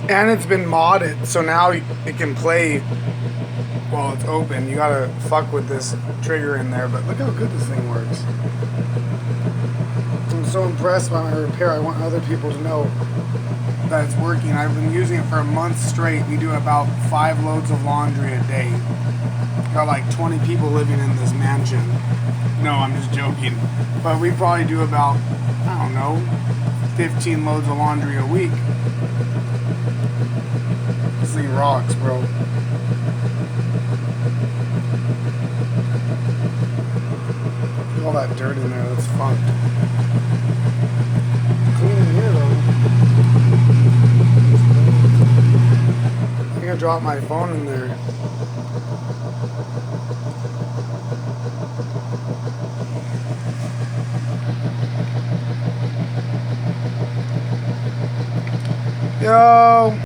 And it's been modded, so now it can play while it's open. You gotta fuck with this trigger in there, but look how good this thing works. I'm so impressed by my repair. I want other people to know that it's working. I've been using it for a month straight. We do about 5 loads of laundry a day. Got like 20 people living in this mansion. No, I'm just joking. But we probably do about, I don't know, 15 loads of laundry a week. This thing rocks, bro. All that dirt in there, that's fucked. Clean in here though. I think I dropped my phone in there. Yo!